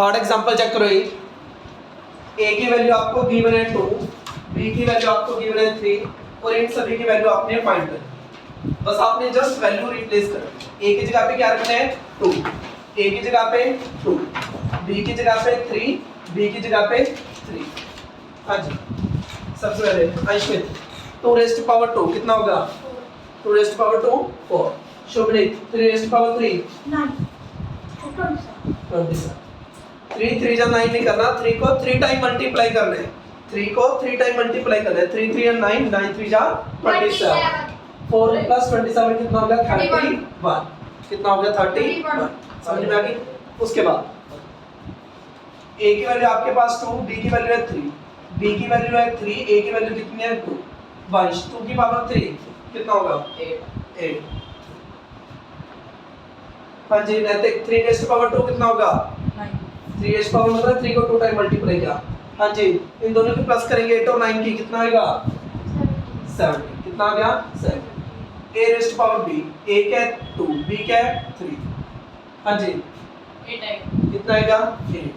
Third example check करो। ए की value आपको गिवन है 2, बी की वैल्यू आपको गिवन है 3 और इन सभी की वैल्यू आपने फाइंड करनी। बस आपने जस्ट वैल्यू रिप्लेस करनी। ए की जगह पे क्या रखना है 2, ए की जगह पे 2, बी की जगह पे 3, बी की जगह पे 3। हाँ जी, सबसे पहले अंशमित 2 रेज़ टू पावर 2 कितना होगा? 2 raise to power 2 4। Shubhneet 3 raise to power 3 9 27। 3 3 जा 9 नहीं करना, 3 को 3 टाइम मल्टीप्लाई करना है। 3 को 3 टाइम मल्टीप्लाई करना है। 3 3 9, 9 3 जा 27। 4 प्लस 27 कितना हो गया? 31। कितना हो गया? 31। समझ में आ गई? उसके बाद a की वैल्यू आपके पास 2, b की वैल्यू है 3, b की वैल्यू है 3, a की वैल्यू कितनी है 2। 2 की पावर 3 कितना होगा? 8। हाँ जी, नैतिक 3 रेज़ टू पावर 2 कितना होगा? 3 रेज़ टू पावर मतलब 3 को 2 टाइम मल्टीप्लाई किया। हाँ जी, इन दोनों की प्लस करेंगे 8 और 9 की कितना आएगा? 7। कितना आ गया? 7। a raise to power b, a क्या है 2, b क्या है 3। हाँ जी, 8 है। कितना आएगा? 8।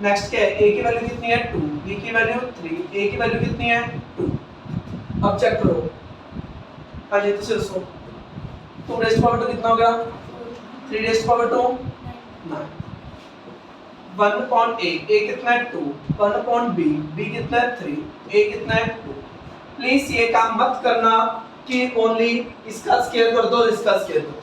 नेक्स्ट क्या है? a की वैल्यू कितनी है 2, b की वैल्यू 3, a की वैल्यू कितनी है 2। अब चेक करो। हाँ जी, तो सोचो 2 रेज़ टू पावर 2 कितना हो गया? 3 raise to power 2 9। 1 upon a कितना है 2, 1 अपॉन b कितना है 3, a कितना है 2। प्लीज ये काम मत करना कि ओनली इसका स्क्वायर कर दो, इसका स्क्वायर कर दो,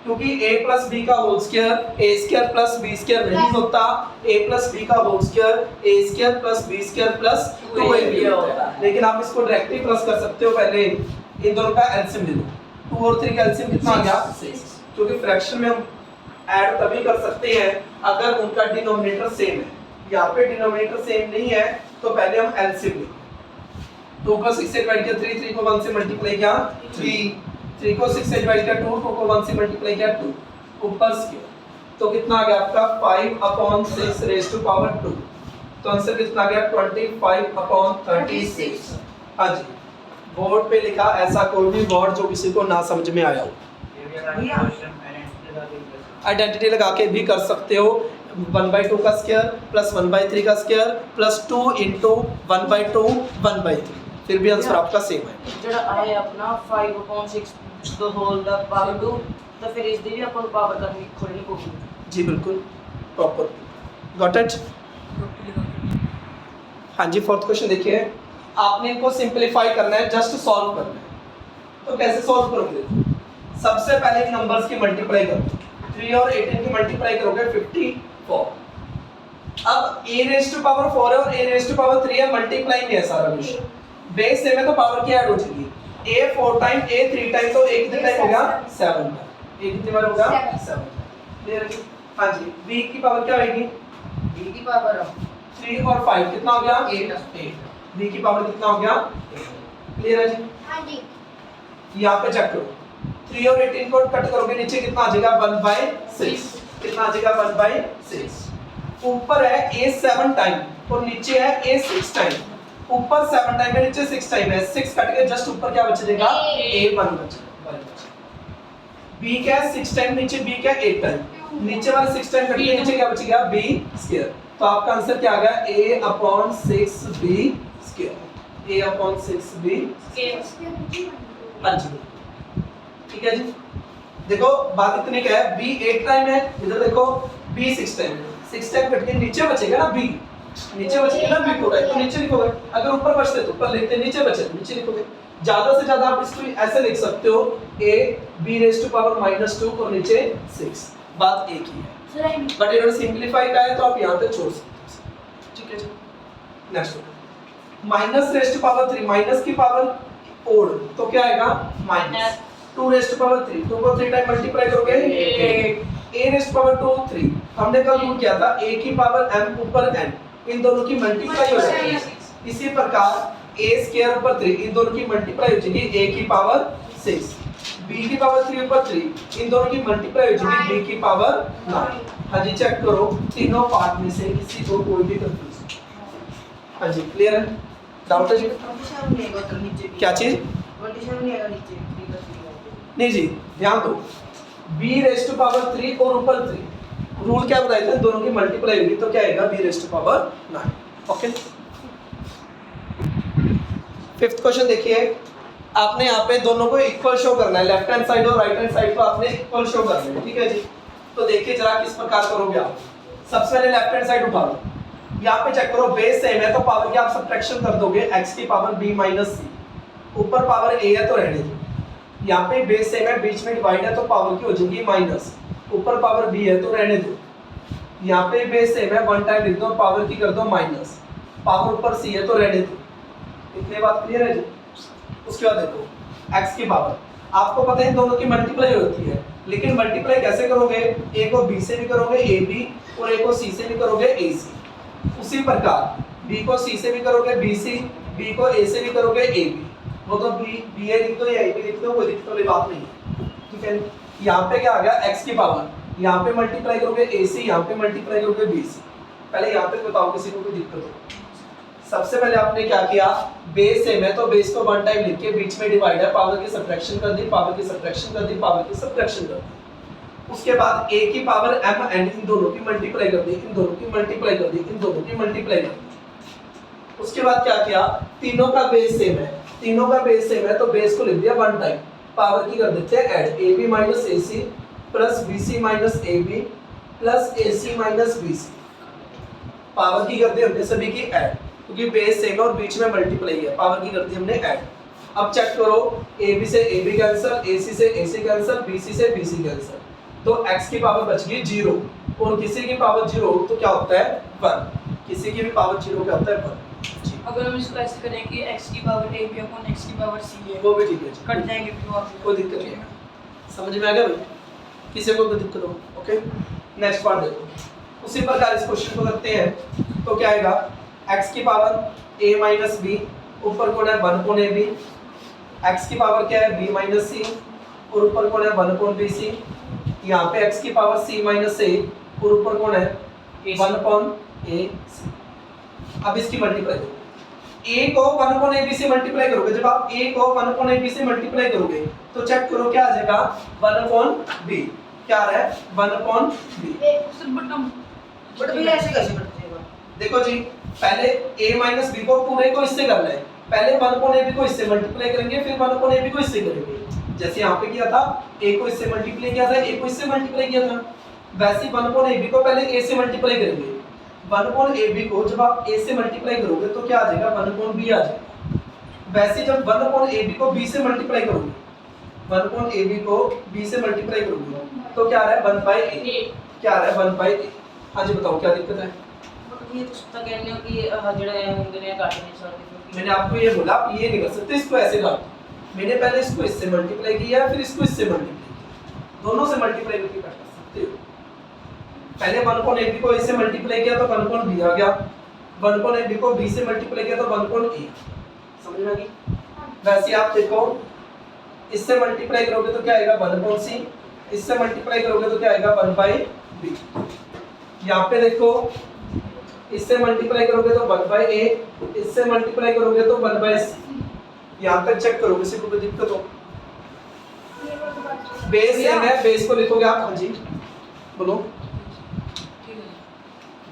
क्योंकि a प्लस बी का whole square a square plus b square नहीं होता। a प्लस b का whole square a square plus b square plus 2ab होता है। लेकिन आप इसको डायरेक्टली प्लस कर सकते हो। पहले इन दोनों का एलसीएम ले लो। 2 और 3 का एलसीएम कितना आ गया? 6। क्योंकि फ्रैक्शन में हम ऐड तभी कर सकते हैं अगर उनका डिनोमिनेटर सेम है। यहाँ पे डिनोमिनेटर सेम नहीं है तो पहले हम एलसीएम लेंगे। 2 को 6 से डिवाइड किया 3, 3 को 1 से मल्टीप्लाई किया 3, 3 को 6 से डिवाइड किया 2, 2 को 1 से मल्टीप्लाई किया 2, ऊपर स्क्वायर। तो कितना आ गया आपका 5/6 रेज़ टू पावर 2। तो आंसर कितना आ गया? 25/36। हाँ जी, बोर्ड पे लिखा ऐसा कोई भी वर्ड जो किसी को ना समझ में आया हो, आइडेंटिटी लगा के भी कर सकते हो। 1/2 का स्क्वायर प्लस 1/3 का स्क्वायर प्लस 2 इंटू 1/2 1/3, फिर भी आंसर आपका सेम है। ਜਿਹੜਾ ਆਏ ਆਪਣਾ 5/6 the whole the power 2 ਤਾਂ ਫਿਰ ਇਸ ਦੀ ਵੀ ਆਪਾਂ ਨੂੰ ਪਾਵਰ ਕਰਨੀ ਖੋਲਣੀ ਪਊਗੀ। जी बिल्कुल प्रॉपर, गॉट इट। हाँ जी, फोर्थ क्वेश्चन देखिए। आपने इनको सिंपलीफाई करना है, जस्ट सॉल्व करना है। तो कैसे सॉल्व करोगे? सबसे पहले नंबर्स की मल्टीप्लाई करो। 3 और 18 की मल्टीप्लाई करोगे 54। अब a रेज़ टू पावर 4 है और a रेज़ टू पावर 3 है, मल्टीप्लाई में है सारा कुछ। बेस सेम है तो पावर की ऐड हो जाएगी। a 4 टाइम a 3 टाइम, तो a कितने टाइम होगा? 7 बार। a कितने बार होगा? 7। क्लियर है? हाँ जी, b की पावर क्या आएगी? b ਦੀ ਪਾਵਰ 3 और 5 कितना हो गया? 8। b की पावर कितना हो गया? 8। क्लियर है जी? हाँ जी। यहाँ पे चेक करो। 3 और 18 को कट करोगे नीचे कितना आ जाएगा? 1/6। कितना आ जाएगा? 1/6। ऊपर है a 7 टाइम और नीचे है a 6 टाइम। ऊपर 7 टाइम है, नीचे 6 टाइम है। 6 कट के जस्ट ऊपर क्या बच जाएगा? a 1 बचेगा। b क्या है? 6 टाइम, नीचे b क्या है? 8 टाइम। नीचे वाला 6 टाइम कट के नीचे क्या बचेगा? b square. तो आपका आंसर क्या आ गया? a/6b square. a/6b square. ठीक है जी। देखो बात इतनी क्या है, b 8 टाइम है, इधर देखो b 6 टाइम है। 6 टाइम कट के नीचे बचेगा ना b, नीचे बचेगा ना b पूरा, तो नीचे लिखोगे। अगर ऊपर बचते तो ऊपर लिखते, नीचे बचे तो नीचे लिखोगे। ज्यादा से ज्यादा आप इसको ऐसे लिख सकते हो a b raise to power -2 और नीचे 6। बात एक ही है, बट इन्होंने सिंपलीफाई का है तो आप यहाँ पे छोड़ सकते हो। ठीक है जी। Next minus raise to power 3, minus की पावर ओड तो क्या आएगा? माइनस 2 रेज़ टू पावर 3, 2 को 3 टाइम मल्टीप्लाई करोगे 8। a रेज़ टू पावर 2 3, हमने कल रूल किया था a की पावर m ऊपर n, इन दोनों की मल्टीप्लाई हो जाएगी। इसी प्रकार a स्क्वायर ऊपर 3, इन दोनों की मल्टीप्लाई हो जाएगी a की पावर 6। b की पावर 3 ऊपर 3, इन दोनों की मल्टीप्लाई हो जाएगी b की पावर 9। हाँ जी, चेक करो तीनों पार्ट में से किसी को कोई भी कंफ्यूजन। हाँ जी, क्लियर है? डाउट है जी? 27 नहीं आएगा तो नीचे क्या चीज? 27 नहीं आएगा नीचे 3 नहीं जी, ध्यान दो। b रेज़ टू पावर 3 और ऊपर 3, रूल क्या बताया था, दोनों की मल्टीप्लाई होगी तो क्या आएगा b raise to power 9। Okay, fifth question देखिए, आपने यहाँ पे दोनों को इक्वल शो करना है, लेफ्ट हैंड साइड और राइट हैंड साइड को आपने इक्वल शो करना है, ठीक है जी। तो देखिए जरा किस प्रकार करोगे आप। सबसे पहले लेफ्ट हैंड साइड उठा लो, यहाँ पे चेक करो बेस सेम है तो पावर की आप सब्ट्रैक्शन कर दोगे x की पावर b माइनस सी, ऊपर पावर a है तो रहने दो। यहाँ पे बेस सेम है, बीच में डिवाइड है तो पावर की हो जाएगी माइनस, ऊपर पावर b है तो रहने दो। यहाँ पे बेस सेम है, वन टाइम लिख दो, पावर की कर दो माइनस, पावर ऊपर c है तो रहने दो। इतनी बात क्लियर है जी। उसके बाद देखो x की पावर, आपको पता है इन दोनों की मल्टीप्लाई होती है, लेकिन मल्टीप्लाई कैसे करोगे, a को b से भी करोगे ab और a को c से भी करोगे ac। उसी प्रकार b को c से भी करोगे bc, b को a से भी करोगे ab। वो तो ba लिख दो या ab लिख दो, कोई दिक्कत वाली बात नहीं है, ठीक है। यहाँ पे क्या आ गया x की पावर, यहाँ पे मल्टीप्लाई करोगे ac, यहाँ पे मल्टीप्लाई करोगे bc। पहले यहाँ पे बताओ किसी को कोई दिक्कत हो। सबसे पहले आपने क्या किया, बेस सेम है तो बेस को वन टाइम लिख के बीच में डिवाइड है, पावर की सब्ट्रैक्शन कर दी, पावर की सब्ट्रैक्शन कर दी, पावर की सब्ट्रैक्शन कर दी। उसके बाद a की पावर m एंड इन दोनों की मल्टीप्लाई कर दी, इन दोनों की मल्टीप्लाई कर दी, इन दोनों की मल्टीप्लाई कर दी। उसके बाद क्या किया, तीनों का बेस सेम है, तीनों का बेस सेम है तो बेस को लिख दिया वन टाइम, पावर की कर देते हैं add, ab minus ac plus bc minus ab plus ac minus bc। Power की कर दी हमने सभी की ऐड, क्योंकि बेस सेम है और बीच में मल्टीप्लाई है, पावर की कर दी हमने ऐड। अब चेक करो, ab से ab कैंसिल, ac से ac कैंसिल, bc से bc कैंसिल, तो x की पावर बच गई 0 और किसी की पावर 0 तो क्या होता है 1, किसी की भी पावर 0 क्या होता है 1। अगर हम इसको ऐसे करें कि x की पावर a भी अपॉन x की पावर c है, वो भी ठीक है जी, कट जाएंगे फिर और कोई दिक्कत नहीं है। समझ में आ गया भाई, किसी को कोई दिक्कत हो। ओके, नेक्स्ट पार्ट देखो, उसी प्रकार इस क्वेश्चन को करते हैं। तो क्या आएगा, x की पावर a माइनस b, ऊपर कौन है 1 अपॉन ab, x की पावर क्या है b माइनस c और ऊपर कौन है 1 अपॉन bc। यहाँ पे x की पावर c माइनस a और ऊपर कौन है 1 अपॉन ac। अब इसकी मल्टीप्लाई करो, a को 1 अपॉन ab से मल्टीप्लाई करोगे, जब आप a को 1 अपॉन ab से मल्टीप्लाई करोगे तो चेक करो क्या आ जाएगा 1 अपॉन b, क्या आ रहा है 1 अपॉन b। बट भी ऐसे कैसे बढ़ जाएगा, देखो जी, पहले a माइनस b को पूरे को इससे करना है, पहले 1 अपॉन ab को इससे मल्टीप्लाई करेंगे, फिर 1 अपॉन ab को इससे करेंगे। जैसे यहाँ पे किया था, a को इससे मल्टीप्लाई किया था, a को इससे मल्टीप्लाई किया था, वैसे 1 अपॉन ab को पहले a से मल्टीप्लाई करेंगे। 1 अपॉन ab को जब आप a से मल्टीप्लाई करोगे तो क्या आ जाएगा 1 अपॉन b आ जाएगा। वैसे जब 1 अपॉन ab को b से मल्टीप्लाई करोगे, 1 अपॉन ab को b से मल्टीप्लाई करोगे तो क्या आ रहा है 1 बाय a, क्या आ रहा है 1 बाय a। हाँ जी बताओ क्या दिक्कत है। ये तो सत्ता कहने हो कि जड़े होंगे ने काटने चाहिए। मैंने आपको ये बोला, आप ये नहीं कर सकते, इसको ऐसे काटो। मैंने पहले इसको इससे मल्टीप्लाई किया, फिर इसको इससे मल्टीप्लाई किया, दोनों से मल्टीप्लाई करके काट सकते हो। पहले 1 अपॉन ab को a से मल्टीप्लाई किया तो 1 अपॉन b आ गया, 1 अपॉन ab को b से मल्टीप्लाई किया तो 1 अपॉन a। समझ में आ गई। वैसे आप देखो, इससे मल्टीप्लाई करोगे तो क्या आएगा 1 अपॉन c, इससे मल्टीप्लाई करोगे तो क्या आएगा 1 बाय b। यहाँ पे देखो, इससे मल्टीप्लाई करोगे तो 1 बाय a, इससे मल्टीप्लाई करोगे तो 1 बाय c। यहाँ तक चेक करो, किसी को कोई दिक्कत हो। बेस सेम है, बेस को लिखोगे आप, हाँ जी बोलो।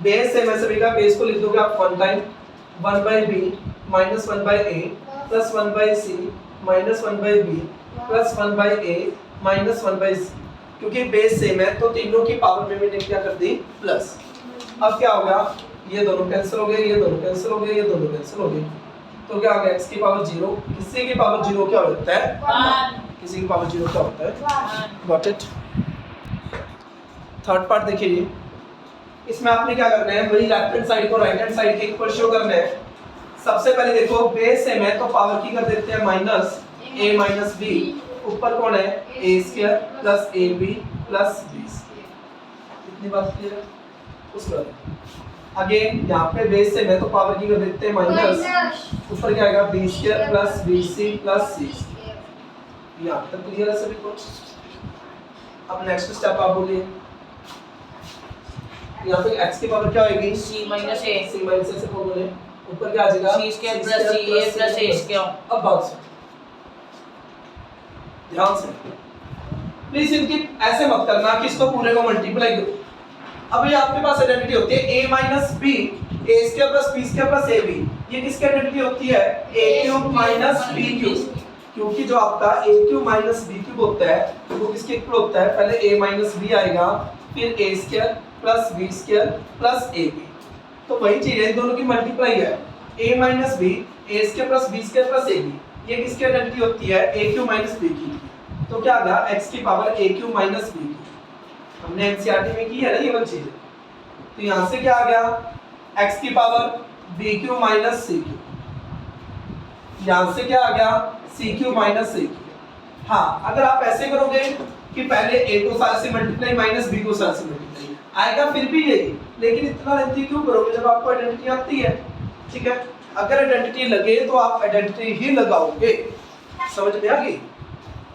बेस सेम है सभी का, बेस को लिख दोगे आप 1 time 1 by b minus 1 by a plus 1 by c minus 1 by b plus 1 by a minus 1 by c। क्योंकि बेस सेम है तो तीनों की पावर में मैंने क्या कर दी प्लस। अब क्या होगा, ये दोनों कैंसिल हो गए, ये दोनों कैंसिल हो गए, ये दोनों कैंसिल हो गए, तो क्या आ गया x की पावर 0, किसी की पावर 0 क्या होता है 1, किसी की पावर 0 क्या होता है 1। Got it. थर्ड पार्ट देखिए, इसमें आपने क्या करना है, वही लेफ्ट हैंड साइड को राइट हैंड साइड के इक्वल शो करना है। सबसे पहले देखो बेस सेम है तो पावर की कर देते हैं माइनस a माइनस b, ऊपर कौन है a square plus ab plus b। इतनी बात क्लियर है। उसके बाद अगेन यहाँ पे बेस सेम है तो पावर की कर देते हैं माइनस, ऊपर क्या आएगा b square plus bc plus c। यहाँ तक क्लियर है सभी को। अब नेक्स्ट स्टेप आप बोलिए, यहाँ पे x की पावर क्या होगी c minus a, c minus a से बोले, ऊपर क्या आ जाएगा c square plus c a plus a square. अब बात सुन ध्यान से, प्लीज इनकी ऐसे मत करना कि इसको पूरे को मल्टीप्लाई करो, अब ये आपके पास आइडेंटिटी होती है a minus b a square plus b square plus a b, ये किसकी आइडेंटिटी होती है a cube minus b cube, क्योंकि जो आपका a cube minus b cube होता है वो किसके इक्वल होता है, पहले a माइनस बी आएगा फिर a square plus b square plus a b, तो वही चीज है, इन दोनों की मल्टीप्लाई है a minus b a square plus b square plus a b, ये किसकी आइडेंटिटी होती है a cube minus b cube, तो क्या आ गया x की power a cube minus b cube, हमने एनसीईआरटी में की है ना ये वाली चीज, तो यहां से क्या आ गया x की power b cube minus c cube, यहां से क्या आ गया c cube minus c cube. हाँ, अगर आप ऐसे करोगे कि पहले a को सारे से मल्टीप्लाई माइनस b को सारे से मल्टीप्लाई आएगा फिर भी यही, लेकिन इतना लेंथी क्यों करोगे जब आपको आइडेंटिटी आती है, ठीक है। अगर आइडेंटिटी लगे तो आप आइडेंटिटी ही लगाओगे, समझ में आ गई।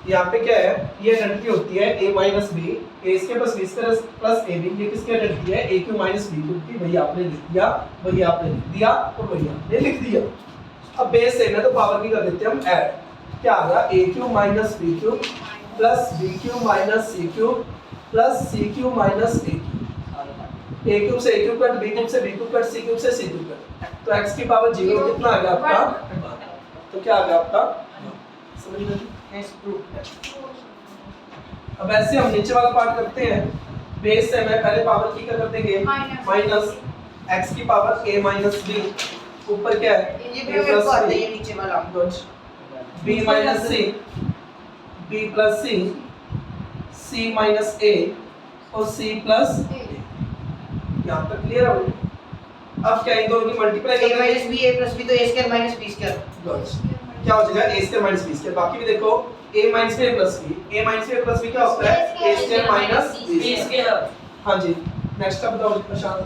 यहाँ पे क्या है, ये आइडेंटिटी होती है a minus b a square plus b square plus a b, ये किसकी आइडेंटिटी है a cube minus b cube की, वही आपने लिख दिया, वही आपने लिख दिया और वही आपने लिख दिया। अब बेस सेम है तो पावर की कर देते हैं हम ऐड, क्या आ गया a cube minus b cube plus b cube minus c cube plus c cube minus a cube, a cube से a cube cut, b cube से b cube cut, c cube से c क्यूब कट, तो x की power 0 कितना आ गया आपका, तो क्या आ गया आपका, समझ में। अब ऐसे हम नीचे वाला पार्ट करते हैं, बेस से मैं पहले पावर की क्या कर देंगे माइनस x की पावर a माइनस b, ऊपर क्या है ये भी मेरे को आता है, ये नीचे वाला b minus c b plus c c minus a और c प्लस a, यहाँ तक क्लियर है। अब क्या इन दोनों की multiply a minus b a plus b तो a square minus b square, क्या हो जाएगा a square minus b square, बाकी भी देखो a minus b plus b, a minus b plus b क्या होता है a square minus b square. हाँ जी, नेक्स्ट अब बताओ प्रशांत,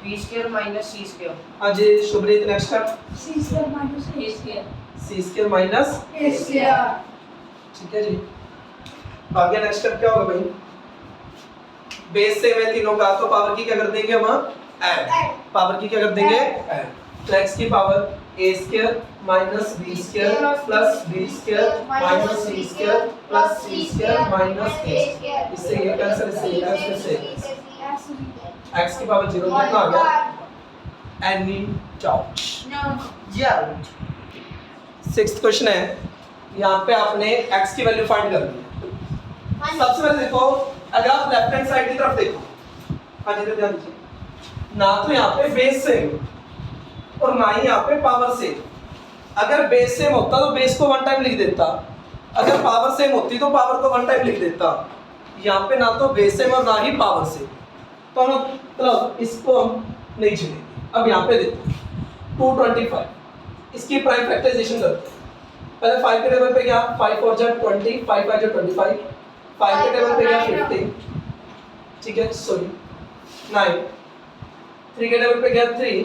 b square minus c square. हाँ जी शुभ्रीत, नेक्स्ट अब C square minus A square. c square minus A square. ठीक है जी। आगे नेक्स्ट स्टेप क्या होगा भाई, बेस से में तीनों का, तो पावर की क्या कर देंगे हम ऐड, पावर की क्या कर देंगे ऐड, तो x की power a square minus b square plus b square minus c square plus c square minus a square, इससे ये कैंसिल, इससे ये कैंसिल, इससे x की पावर 0 कितना आ गया, एनी डाउट। सिक्स्थ क्वेश्चन है, यहाँ पे आपने x की वैल्यू फाइंड करनी है। सबसे पहले देखो, अगर आप लेफ्ट हैंड साइड की तरफ देखो, हाँ जी ध्यान दीजिए, ना तो यहाँ पे बेस सेम और ना ही यहाँ पे पावर सेम। अगर बेस सेम होता तो बेस को वन टाइम लिख देता, अगर पावर सेम होती तो पावर को वन टाइम लिख देता। यहाँ पे ना तो बेस सेम और ना ही पावर सेम, तो हम मतलब इसको हम नहीं चलेंगे। अब यहाँ पे देखो 225, इसकी प्राइम फैक्टराइजेशन करते हैं। पहले 5 के टेबल पे गया, 5 4 जा 20, 5 5 जा 25, 5 के टेबल पे गया 15, ठीक है सॉरी 9, 3 के टेबल पे गया 3,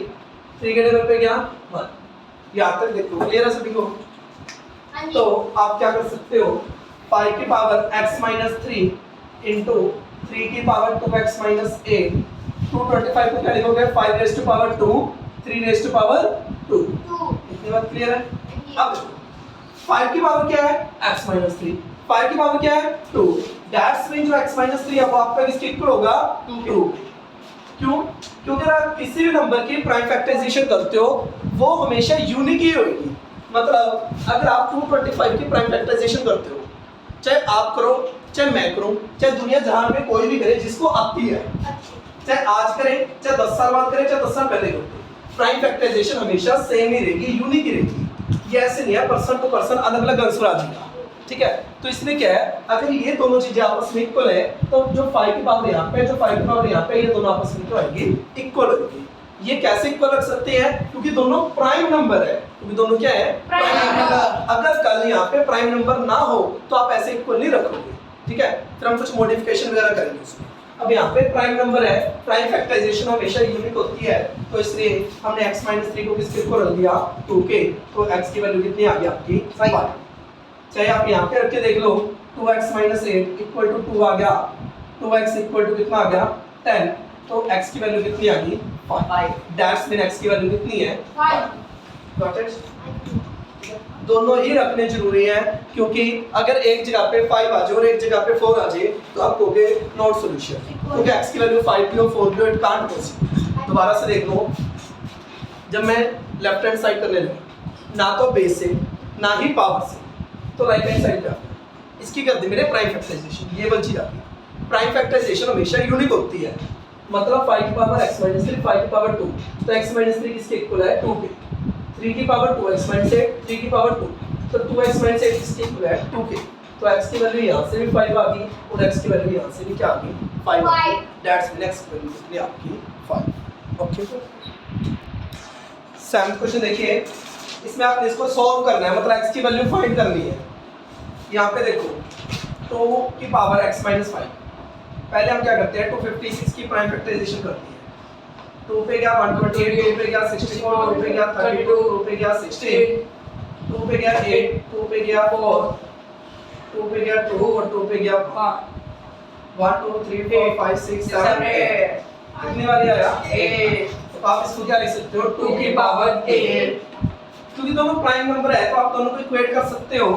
3 के टेबल पे गया 1। यहाँ तक देखो क्लियर है सभी को। तो आप क्या कर सकते हो, 5 की पावर x माइनस 3 इंटू 3 की पावर 2x माइनस 8, 225 को क्या लिखोगे 5 raise to power 2, 3 raise to power 2। इतनी बात क्लियर है। अब 5 की पावर क्या है x माइनस 3, 5 की पावर क्या है 2, दैट्स मीन जो x माइनस 3 अब आपका किसके इक्वल होगा 2। क्यों? क्योंकि अगर आप किसी भी नंबर की प्राइम फैक्टराइजेशन करते हो वो हमेशा यूनिक ही होगी। मतलब अगर आप 225 की प्राइम फैक्टराइजेशन करते हो, चाहे आप करो चाहे मैं करूं चाहे दुनिया जहां में कोई भी करे जिसको आती है, चाहे आज करे चाहे 10 साल बाद करे चाहे 10 साल पहले करे, प्राइम फैक्टराइजेशन हमेशा सेम ही रहेगी, यूनिक ही रहेगी। ये ऐसे नहीं है पर्सन टू पर्सन अलग अलग आंसर आ जाएगा, ठीक है। तो इसमें क्या है, अगर ये दोनों चीजें आपस में इक्वल है तो जो 5 की पावर यहाँ पे जो 5 की पावर यहाँ पे, ये दोनों आपस में तो आएगी इक्वल होगी। ये कैसे इक्वल रख सकते हैं, क्योंकि दोनों प्राइम नंबर है, क्योंकि दोनों क्या है प्राइम नंबर। अगर कल यहाँ पे प्राइम नंबर ना हो तो आप ऐसे इक्वल नहीं रखोगे, ठीक है। फिर हम कुछ मॉडिफिकेशन वगैरह करेंगे उसमें। अब यहाँ पे प्राइम नंबर है, प्राइम फैक्टराइजेशन हमेशा यूनिक होती है, तो इसलिए हमने x माइनस 3 को किसके इक्वल रख दिया 2 के, तो x की वैल्यू कितनी आ गई आपकी 5। चाहे आप यहाँ पे रख के देख लो 2x माइनस 8 इक्वल टू 2 आ गया, 2x इक्वल टू कितना आ गया 10, तो x की वैल्यू कितनी आ गई 5। दैट्स मीन x की वैल्यू कितनी है 5। Got it. दोनों ही रखने जरूरी है, क्योंकि अगर एक जगह पे 5 आ जाए और एक जगह पे 4 आ जाए तो आप कहोगे नॉट सॉल्यूशन। क्योंकि x की वैल्यू 5 भी हो 4 भी हो, इट कांट पॉसिबल। दोबारा से देख लो, जब मैं लेफ्ट हैंड साइड करने लगा ना तो बेस से ना ही पावर से, तो राइट हैंड साइड पे इसकी कर दी मैंने प्राइम फैक्टराइजेशन। ये वाली चीज आ गई। प्राइम फैक्टराइजेशन हमेशा यूनिक होती है, मतलब 5 की पावर x माइनस 3 5 की पावर 2, तो x माइनस 3 किसके इक्वल है 2 के, 3 की पावर 2 x माइनस 8 3 की पावर 2, तो 2x माइनस 8 किसके इक्वल है 2 के, तो x की वैल्यू यहाँ से भी 5 आ गई और x की वैल्यू यहाँ से भी क्या आ गई 5 आ गई। दैट्स मीन x की वैल्यू कितनी आपकी 5। ओके, सेवंथ क्वेश्चन देखिए, इसमें आपने इसको सॉल्व करना है, मतलब x की वैल्यू फाइंड करनी है। यहाँ पे देखो 2 की पावर x माइनस 5, पहले हम क्या करते हैं 256 की प्राइम फैक्टराइजेशन करते हैं। 2 पे गया 128, 2 पे गया 64, 2 पे गया 32, 2 पे गया 16, 2 पे गया 8, 2 पे गया 4, 2 पे गया 2 और 2 पे गया 1 2 3 4 5 6 7 8। कितनी बार आया 8, तो आप इसको क्या लिख सकते हो 2 की पावर 8, क्योंकि दोनों प्राइम नंबर है तो आप दोनों को इक्वेट कर सकते हो।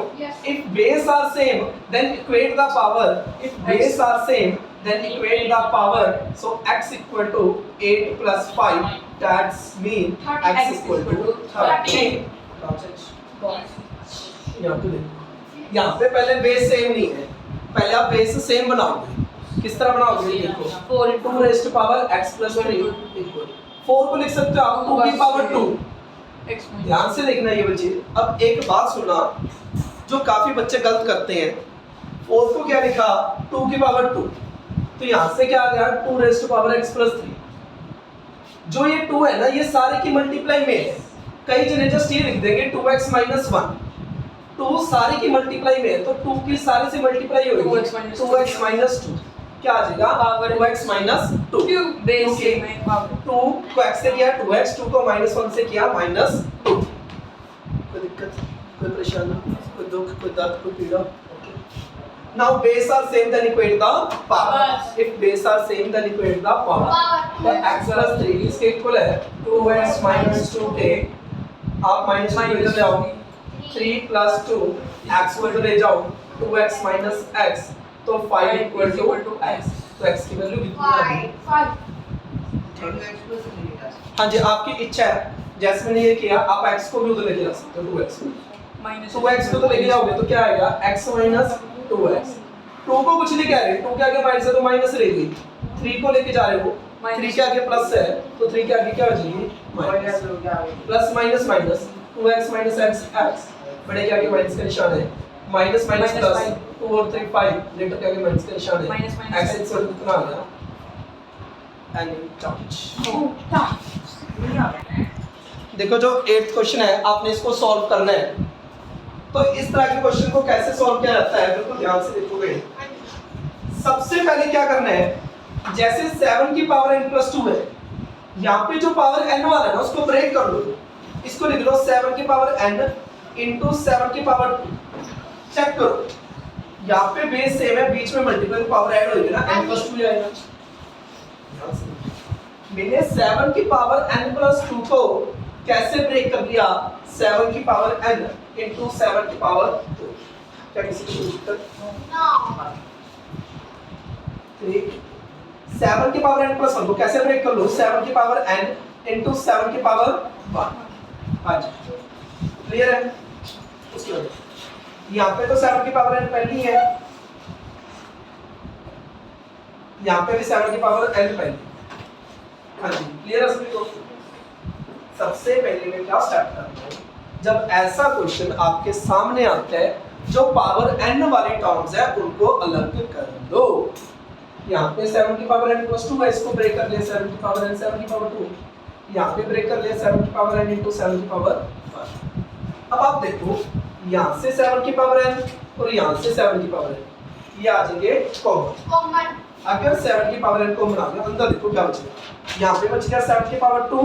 If base are same then equate the power, if base are same then equate the power, so x equal to 8 plus 5, that's mean x equal to 13। यहाँ पे देखो, यहाँ पे पहले बेस सेम नहीं है, पहले आप बेस सेम बनाओगे। किस तरह बनाओगे देखो, 2 raised to power x plus 3 equal 4 को लिख सकते हो आप 2 की पावर 2। ध्यान से देखना ये बच्चे। अब एक बात सुनना, जो काफी बच्चे गलत करते हैं, 4 को क्या लिखा 2 की पावर 2, तो यहाँ से क्या आ गया 2 raise to power x plus 3। जो ये 2 है ना, ये सारे की मल्टीप्लाई में है। कई जने जस्ट ये लिख देंगे 2x माइनस 1, 2 सारे की मल्टीप्लाई में है, तो 2 की सारे से मल्टीप्लाई होगी 2x माइनस 2, क्या आ जाएगा 2x माइनस 2। 2 को x से किया 2x, 2 को माइनस 1 से किया माइनस 2। कोई दिक्कत, कोई परेशानी, कोई दुख, कोई दर्द, कोई पीड़ा? Now base are same then equate the power. If base are same then equate the power. तो x plus 3 इसके इक्वल है 2x minus 2k, आप माइनस को इधर ले आओ, 3 plus 2 x को इधर ले जाओ 2x minus x, तो 5 equal to x, तो x की वैल्यू कितनी आ गई? हाँ जी, आपकी इच्छा है, जैसे मैंने ये किया आप x को भी उधर लेके जा सकते हो 2x को, 2x को तो लेके जाओगे तो क्या आएगा x minus 2x। 2 को कुछ नहीं कह रहे, 2 के आगे माइनस है तो माइनस रहेगी, 3 को लेके जा रहे हो 3 के आगे प्लस है तो 3 के आगे क्या हो जाएगी minus, plus minus minus 2x minus x, बड़े के आगे माइनस का निशान है, माइनस माइनस प्लस 2 और 3 5, लेटर के आगे माइनस का निशान है, x इक्वल टू कितना आ गया एनी टाउच। देखो जो 8th क्वेश्चन है आपने इसको सॉल्व करना है, तो इस तरह के क्वेश्चन को कैसे सॉल्व किया जाता है बिल्कुल ध्यान से देखोगे। सबसे पहले क्या करना है, जैसे 7 की पावर n प्लस 2 है, यहाँ पे जो पावर n वाला है ना उसको ब्रेक कर लो, इसको लिख लो 7 की पावर n इंटू 7 की पावर 2। चेक करो यहाँ पे बेस सेम है, बीच में मल्टीपल पावर ऐड होगी ना n प्लस 2 आएगा। मैंने 7 की पावर n प्लस 2 को कैसे ब्रेक कर दिया, 7 की पावर n इंटू 7 की पावर 2। क्या किसी को दिक्कत? 7 की पावर n प्लस 1 को कैसे ब्रेक कर लो, 7 की पावर n इंटू 7 की पावर 1। हाँ जी, क्लियर है? उसके बाद यहाँ पे तो 7 की पावर n पहली है, यहाँ पे भी 7 की पावर n पहली। हाँ जी, क्लियर है सभी को? सबसे पहले मैं क्या स्टार्ट करता हूँ, जब ऐसा क्वेश्चन आपके सामने आता है जो पावर n वाले टर्म्स है उनको अलग कर दो। यहाँ पे 7 की पावर n प्लस 2 है, इसको ब्रेक कर लिया 7 की पावर n 7 की पावर 2, यहाँ पे ब्रेक कर लिया 7 की पावर n इंटू 7 की पावर 1। अब आप देखो यहाँ से 7 की पावर n और यहाँ से 7 की पावर n, ये आ जाएंगे कॉमन। अगर 7 की पावर n कॉमन आ गया, अंदर देखो क्या बचेगा, यहाँ पे बच गया 7 की पावर 2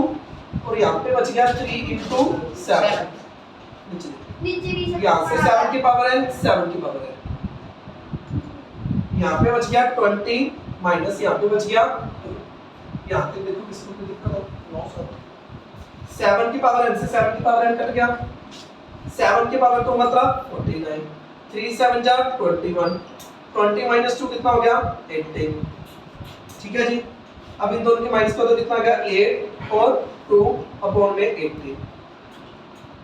और यहाँ पे बच गया 3 इंटू 7, यहाँ से 7 की पावर n 7 की पावर n, यहाँ पे बच गया 20 माइनस यहाँ पे बच गया 2। यहाँ पे देखो किसको कोई दिक्कत है, 7 की पावर n से 7 की पावर n कट गया, 7 की पावर 2 मतलब 49, 3 7 जा 21, 20 माइनस 2 कितना हो गया 18। ठीक है जी। अब इन दोनों के माइनस कर दो, कितना आ गया 8 और 2 अपॉन में 18।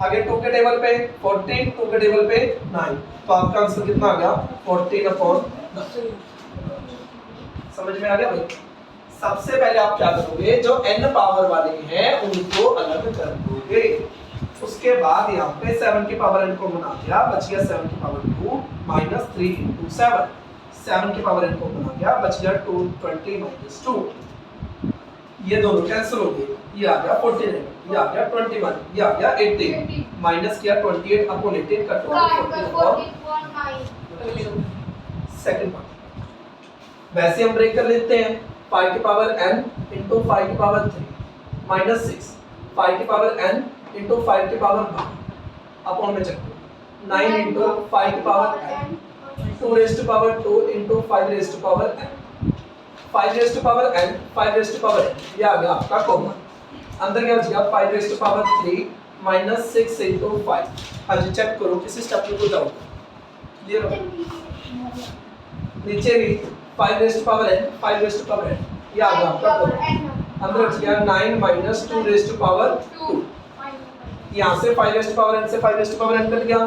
आगे 2 के टेबल पे 14, 2 के टेबल पे 9, तो आपका आंसर कितना आ गया 14 अपॉन 9। समझ में आ गया भाई। सबसे पहले आप क्या करोगे, जो n पावर वाले हैं उनको अलग कर दोगे। उसके बाद यहाँ पे 7 की पावर n को बना दिया, बच गया 7 की पावर 2 माइनस 3 इंटू 7। 7 की पावर n को बना दिया, बच गया 220 माइनस 2। ये दोनों कैंसिल हो गए, ये आ गया 49, ये आ गया 21, ये आ गया 18, माइनस किया 28 अपॉन 18 कट हो गया 14। सेकंड पार्ट वैसे हम ब्रेक कर लेते हैं। 5 की पावर n इंटू 5 की पावर 3 माइनस 6, 5 की पावर n इंटू 5 की पावर 1 अपॉन में चक्कर 9 इंटू 5 की power n 2 raise to power 2 into 5 raise to power n, 5 raise to power n 5 raise to power n, ये आ गया आपका कॉमन। अंदर क्या बचेगा 5 raise to power 3 minus 6 into 5। आज चेक करो किसी स्टेप में को जाओ, क्लियर हो। नीचे भी 5 raise to power n 5 raise to power n, ये आ गया आपका कॉमन। अंदर बच गया 9 माइनस 2 रेज़ टू पावर 2। यहाँ से 5 रेज़ टू पावर n से 5 raise to power n cut गया,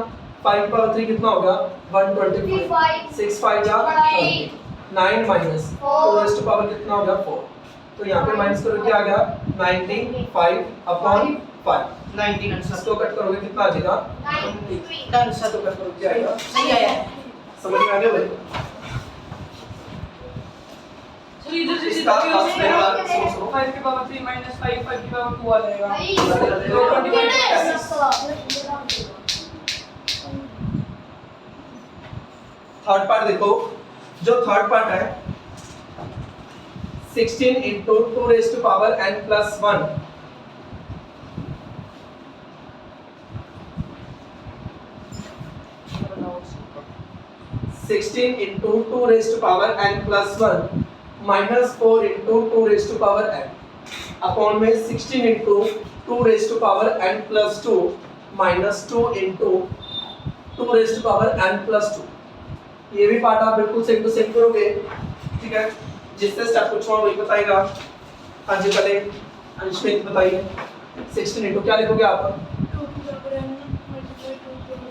5 की पावर 3 कितना होगा 125, 6 5 जा 9 माइनस 2 रेज़ टू पावर कितना हो गया 4। तो यहाँ पे माइनस करो क्या आ गया 95 अपॉन 5। 19 आंसर इसको कट करोगे कितना आ जाएगा आंसर तो कट करोगे क्या आएगा, सही आया। समझ में आ गया भाई। तो इधर से इसका सीधा पास में बात सुनो 5 की पावर 3 माइनस 5 5 की पावर 2 आ जाएगा। थर्ड पार्ट देखो, जो थर्ड पार्ट है 16 into 2 raise to power n plus 1 16 into 2 raised to power n plus 1 minus 4 into 2 raised to power n upon में 16 into 2 raised to power n plus 2 minus 2 into 2 raised to power n plus 2। ये भी part आप बिल्कुल same to same करोगे, ठीक है। जिससे step पूछा वही बताएगा। हाँ जी, पहले अंशमित बताइए 16 into क्या लिखोगे आप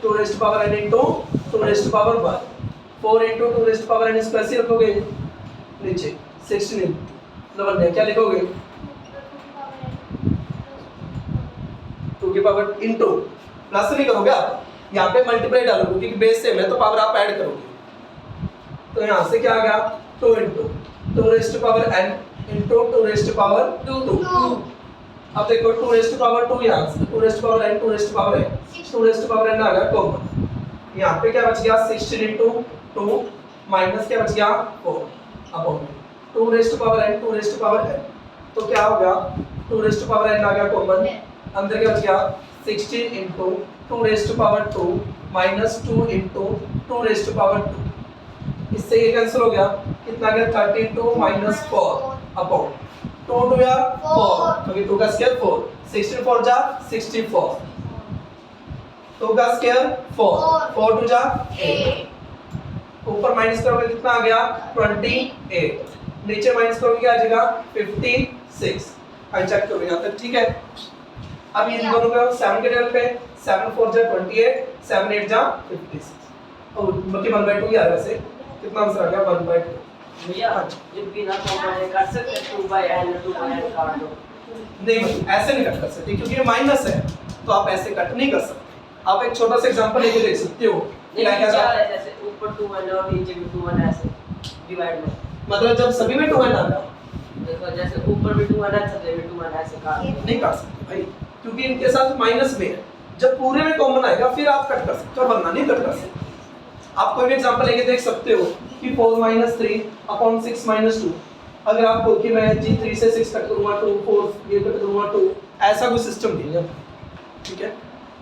2 raised to power n into 2 raised to power 1, 4 into 2 raised to power n square से रखोगे नीचे 16 मतलब क्या लिखोगे 2 की पावर इंटू प्लस नहीं करोगे आप, यहाँ पे मल्टीप्लाई डालोगे क्योंकि बेस सेम है तो पावर आप ऐड करोगे। तो यहाँ से क्या आ गया 2 into 2 raised to power n into 2 raised to power 2। अब देखो 2 raised to power 2 यहाँ से 2 raised to power n 2 raised to power n 2 raised to power n आ गया कॉमन। यहाँ पे क्या बच गया 16 into 2 माइनस क्या बच गया 4 upon 2 raise to power n 2 raise to power n, तो क्या हो गया 2 रेज़ टू पावर n आ गया कॉमन। अंदर क्या बच गया 16 into 2 raise to power 2 minus 2 into 2 raise to power 2। इससे ये कैंसिल हो गया, कितना गया 32 माइनस 4 अपॉन 2 टू या 4 क्योंकि 2 का स्क्वायर 4, 16 4 जा 64, 2 का स्क्वायर 4, 4 टू जा 8, ऊपर माइनस करोगे कितना आ गया 28, नीचे माइनस करोगे क्या आ जाएगा 56। आई चेक करो यहाँ तक, ठीक है। अब इन दोनों का 7 के टेबल पे 7 4 जा 28, 7 8 जा 56 और बाकी 1/2 ही आ रहा है। कितना आंसर आ गया 1/2। भैया ये बिना कॉमन कर सकते 2/n 2/n काट दो। नहीं भाई ऐसे नहीं कट कर सकते क्योंकि ये माइनस है, तो आप ऐसे कट नहीं कर सकते। आप एक छोटा सा एग्जांपल लेके देख सकते हो क्या क्या जैसे ऊपर 2n और नीचे भी 2n ऐसे डिवाइड में, मतलब जब सभी में 2n आ गया देखो जैसे ऊपर भी 2n है सभी में 2n ऐसे काट दो। नहीं काट सकते भाई क्योंकि इनके साथ माइनस में है। जब पूरे में कॉमन आएगा फिर आप कट कर सकते हो वरना नहीं कट कर सकते। आप कोई भी एग्जांपल लेके देख सकते हो कि 4 - 3 अपॉन 6 - 2। अगर आपको कि मैं जी 3 से 6 कट करूंगा 2 4 ये कट करूंगा 2, ऐसा कोई सिस्टम नहीं है, ठीक है।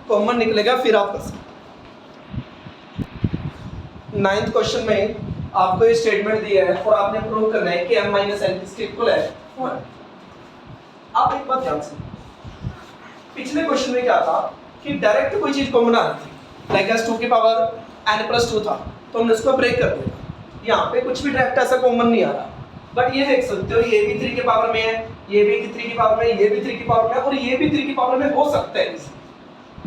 कॉमन निकलेगा फिर आप कर सकते। 9th क्वेश्चन में आपको ये स्टेटमेंट दिया है और आपने प्रूव करना है कि m - n किसके इक्वल है 1। आप एक बात ध्यान से, पिछले क्वेश्चन में क्या था कि डायरेक्ट कोई चीज कॉमन आ रही थी, लाइक एस 2 की पावर n + 2 था तो हमने उसको ब्रेक कर दिया। यहाँ पे कुछ भी डायरेक्ट ऐसा कॉमन नहीं आ रहा, बट ये देख सकते हो ये भी 3 के पावर में है, ये भी 3 की पावर में है, ये भी 3 की पावर में है और ये भी 3 की पावर में हो सकता है इसी।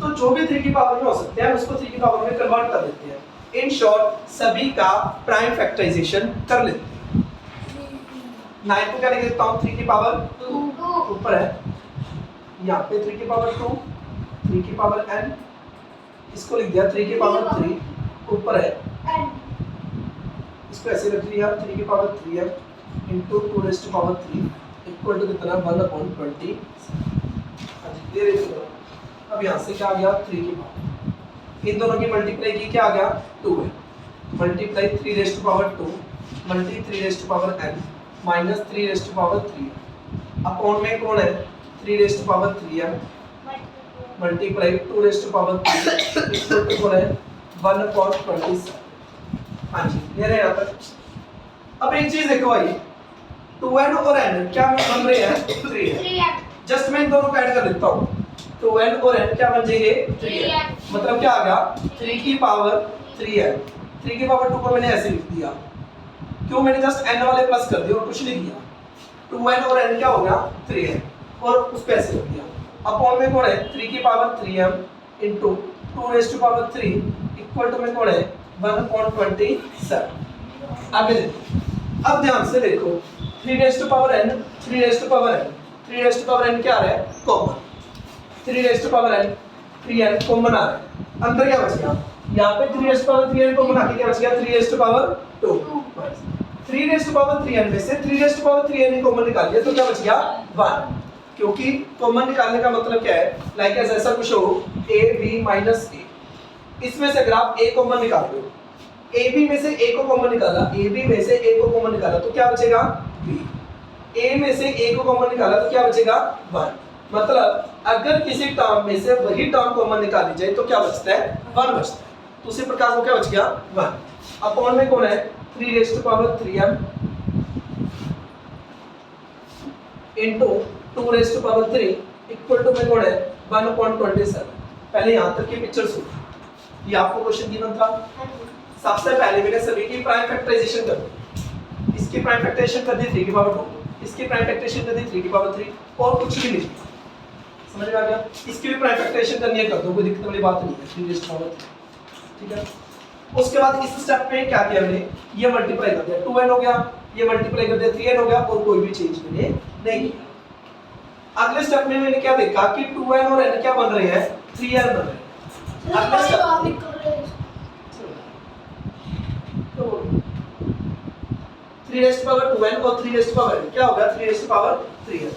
तो जो भी 3 की पावर में हो सकते हैं उसको 3 की पावर में कन्वर्ट कर देते हैं। इन शॉर्ट सभी का प्राइम फैक्टराइजेशन कर लेते हैं। 9 को क्या लिख देता हूँ 3 की पावर 2 ऊपर है, यहाँ पे 3 की पावर 2, 3 की पावर n, इसको लिख दिया 3 की पावर 3 ऊपर है, and इसको ऐसे रख दिया 3 की power 3m into 2 raise to power 3 equal to कितना 1/20। धीरे धीरे अब यहाँ से क्या आ गया 3 की पावर, इन दोनों की मल्टीप्लाई की क्या आ गया 2 है, multiply 3 raise to power 2 multi 3 raise to power n minus 3 raise to power 3 upon में कौन है 3 raise to power 3m multiply 2 raise to power 3 equal to कौन है 1/27। हाँ जी क्लियर है यहाँ पर। अब एक चीज देखो भाई 2n और n क्या बन रहे हैं 3 है, 3m जस्ट मैं इन दोनों को ऐड कर देता हूँ 2n और n क्या बन जाएंगे 3n, मतलब क्या आ गया 3 की पावर 3n, 3 की पावर 2 को मैंने ऐसे लिख दिया, क्यों मैंने जस्ट n वाले प्लस कर दिया और कुछ नहीं किया, 2n और n क्या हो गया 3n और उस पे ऐसे लिख दिया, अपॉन में कौन है 3 की power 3m into 2 raise to power 3 equal to में कौन है 1/27। आगे देखो, अब ध्यान से देखो 3 raise to power n 3 raise to power n 3 raise to power n क्या आ रहा है common, 3 raise to power n 3n common आ रहा है, अंदर क्या बच गया यहाँ पे 3 raise to power 3n common आके क्या बच गया 3 raise to power 2, 3 raise to power 3n में से 3 raise to power 3n common निकाल लिया तो क्या बच गया 1, क्योंकि कॉमन निकालने का मतलब क्या है लाइक ऐसा कुछ हो a b माइनस a, इसमें से अगर आप a कॉमन निकाल दो a b में से a को कॉमन निकाला, a b में से a को कॉमन निकाला तो क्या बचेगा b, a में से a को कॉमन निकाला तो क्या बचेगा 1, मतलब अगर किसी टर्म में से वही टर्म कॉमन निकाली जाए तो क्या बचता है 1 बचता है, तो उसी प्रकार वो क्या बच गया 1 अपॉन में कौन है 3 raise to power 3m into 2 raise to power 3 equal to में कौन है 1/27। पहले यहाँ तक की पिक्चर सुनो, ये आपको क्वेश्चन गिवन था, सबसे पहले मैंने सभी की प्राइम फैक्टराइजेशन कर दी, इसकी प्राइम फैक्टराइजेशन कर दी 3 की पावर 2, इसकी प्राइम फैक्टराइजेशन कर दी 3 की पावर 3 और कुछ भी नहीं, समझ में आ गया। इसकी भी प्राइम फैक्टराइजेशन करनी है कर दो, कोई दिक्कत वाली बात नहीं है 3 रेज़ टू पावर 3, ठीक है। उसके बाद इस स्टेप में क्या किया मैंने ये मल्टीप्लाई कर दिया 2n हो गया, ये मल्टीप्लाई कर दिया 3n हो गया और कोई भी चेंज मैंने नहीं किया। अगले स्टेप में मैंने क्या देखा कि 2n और n क्या बन रहे हैं 3n बन रहे हैं। अगले step 3 raise to power 2n और 3 रेज़ टू पावर n क्या होगा 3 raise to power 3n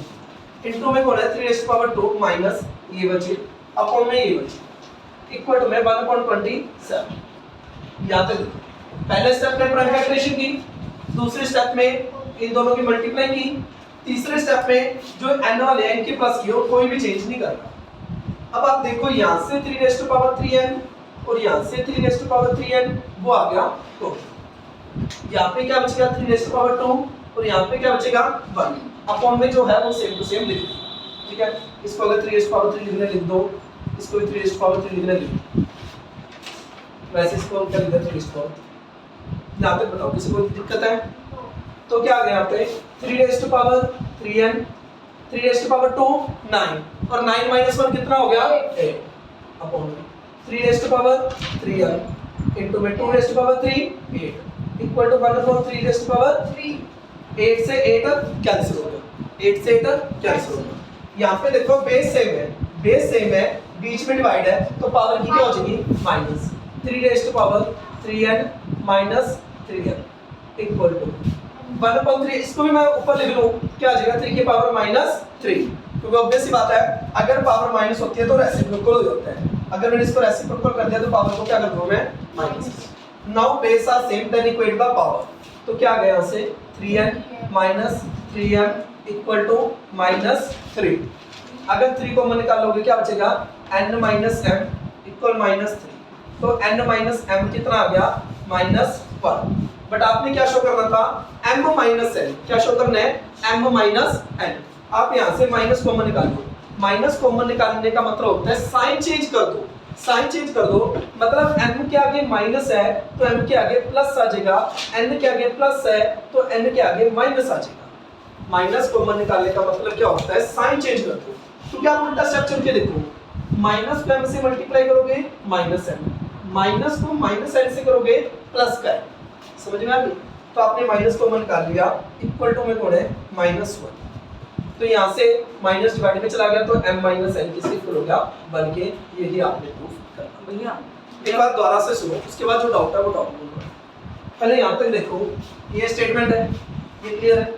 into में कौन है 3 रेज़ टू पावर 2 माइनस ये बचे अपॉन में ये बचे इक्वल टू में 1/27। यहाँ तक पहले स्टेप में प्राइम फैक्टराइजेशन की, दूसरे स्टेप में इन दोनों की मल्टीप्लाई की, तीसरे स्टेप में जो n वाले n के प्लस की कोई भी चेंज नहीं कर रहा। अब आप देखो यहाँ से 3 रेज़ टू पावर 3n और यहाँ से 3 रेज़ टू पावर 3n वो आ गया 2, यहाँ पे क्या बचेगा 3 रेज़ टू पावर 2 और यहाँ पे क्या बचेगा 1 अपॉन में जो है वो सेम टू सेम लिख दो, ठीक है। इसको अगर 3 रेज़ टू पावर 3 लिखना लिख दो, इसको भी 3 रेज़ टू पावर 3 लिखना लिख दो, वैसे इसको क्या लिखा 3 रेज़ टू पावर, यहाँ तक बताओ किसी को दिक्कत है तो क्या आ गया यहाँ पे 3 raise to power 3n 3 raise to power 2 9 और 9 माइनस 1 कितना हो गया 8 अपॉन में 3 raise to power 3n into में 2 raise to power 3 8 equal to 1/3 raise to power 3 8 से 8 कैंसिल हो गया, 8 से 8 कैंसिल हो गया। यहाँ पे देखो बेस सेम है, बेस सेम है, बीच में डिवाइड है तो पावर की क्या हो जाएगी minus 3 raise to power 3n minus 3n equal to 1/3। इसको भी मैं ऊपर लिख लूं क्या आ जाएगा 3 की पावर माइनस 3, क्योंकि ऑब्वियस सी बात है अगर पावर माइनस होती है तो रेसिप्रोकल हो जाता है, अगर मैंने इसको रेसिप्रोकल कर दिया तो पावर को क्या कर दूं मैं minus. Now base are same then equate by power, तो क्या आ गया यहाँ से 3n minus 3m equal to minus 3, अगर 3 कॉमन निकालोगे क्या बचेगा n minus m equal minus 3, तो n माइनस m कितना आ गया माइनस 1, बट आपने क्या शो करना था m माइनस n, क्या शो करना है m माइनस n। आप यहाँ से माइनस कॉमन निकालो, माइनस कॉमन निकालने का मतलब होता है साइन चेंज कर दो, साइन चेंज कर दो, मतलब n के आगे माइनस है तो m के आगे प्लस आ जाएगा, n के आगे प्लस है तो n के आगे माइनस आ जाएगा। माइनस कॉमन निकालने का मतलब क्या होता है, साइन चेंज कर दो। तो क्या आप उल्टा स्टेप चल के देखो, माइनस को m से मल्टीप्लाई करोगे माइनस m, माइनस को माइनस n से करोगे प्लस का m। समझ में आ गई? तो आपने माइनस कॉमन निकाल लिया, इक्वल टू में कौन है -1, तो यहाँ से माइनस डिवाइड में चला गया तो m माइनस n किसके इक्वल हो गया 1 के। यही आपने प्रूफ करना। भैया एक बार दोबारा से सुनो, उसके बाद जो डाउट है वो डाउट बोलूंगा। पहले यहाँ तक देखो, ये स्टेटमेंट है, ये क्लियर है,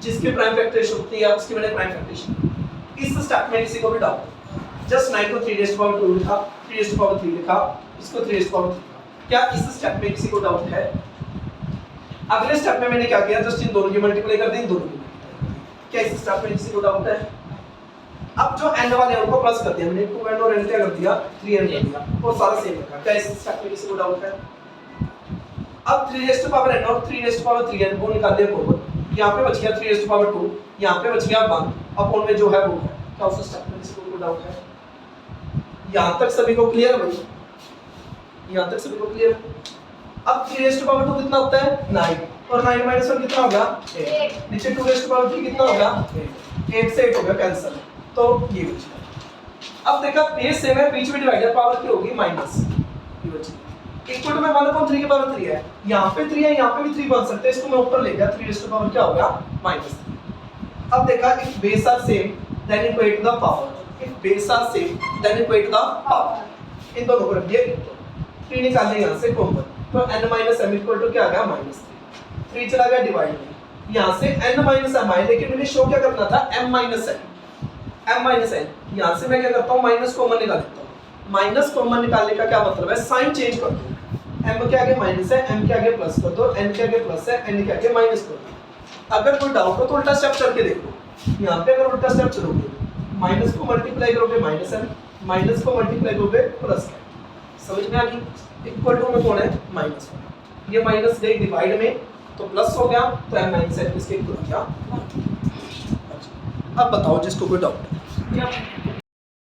जिसकी प्राइम फैक्टराइजेशन होती है उसकी मैंने प्राइम फैक्टराइजेशन। इस स्टेप में किसी को भी डाउट, जस्ट 9 को 3 लिखा, 3 लिखा, इसको 3 लिखा। क्या इस स्टेप में किसी को डाउट है? अगले स्टेप में मैंने क्या किया, जस्ट इन दोनों की मल्टीप्लाई कर दी, इन दोनों की मल्टीप्लाई कर दी। क्या इस स्टेप में किसी को डाउट है? अब जो n वाले उनको प्लस कर दिया मैंने, 2n और n क्या कर दिया, 3n कर दिया, और सारा सेम रखा। क्या इस स्टेप में किसी को डाउट है? अब 3n और 3n को निकाल दिया कॉमन, यहाँ पे बच गया 3/2, यहाँ पे बच गया 1 अपॉन में जो है वो है। क्या उस स्टेप में किसी को डाउट है? यहाँ तक सभी को क्लियर है भाई? यहाँ तक सभी को क्लियर? अब 3/2 कितना होता है, 9, और 9 - 1 कितना हो गया, 8। नीचे 2/3 कितना हो गया, 8 से 8 हो गया कैंसिल, तो ये बच गया। अब देखा बेस सेम है, बीच में डिवाइडर पावर की होगी माइनस, ये बच गया। इक्वल टू में 1/3 की पावर 3 है, यहाँ पे 3 है, यहाँ पे भी 3 बन सकते हैं, इसको मैं ऊपर ले गया, 3 क्या हो गया, -3। अब देखा if base are same then equate the power, if base are same then equate the power, इन दोनों को रख दिया 3 निकालने यहाँ से कॉमन, तो n - m इक्वल टू क्या आ गया, -3। 3 चला गया डिवाइड में, यहाँ से n - m आए, लेकिन मैंने शो क्या करना था, m - n। यहाँ से मैं क्या करता हूँ, माइनस कॉमन निकाल लेता हूँ। माइनस कॉमन निकालने का क्या मतलब है, साइन चेंज कर दो। m के आगे माइनस है, m के आगे प्लस कर दो, n के आगे प्लस है, n के आगे माइनस कर दो। अगर कोई डाउट हो तो उल्टा स्टेप चल के देखो। यहाँ पे अगर उल्टा स्टेप चलोगे, माइनस को मल्टीप्लाई करोगे -m, माइनस को मल्टीप्लाई करोगे +m। समझ में आ गई? इक्वल टू में कौन है, -1। ये माइनस गई डिवाइड में तो प्लस हो गया, तो m - n किसके इक्वल हो गया। अच्छा, अब बताओ जिसको कोई डाउट है। या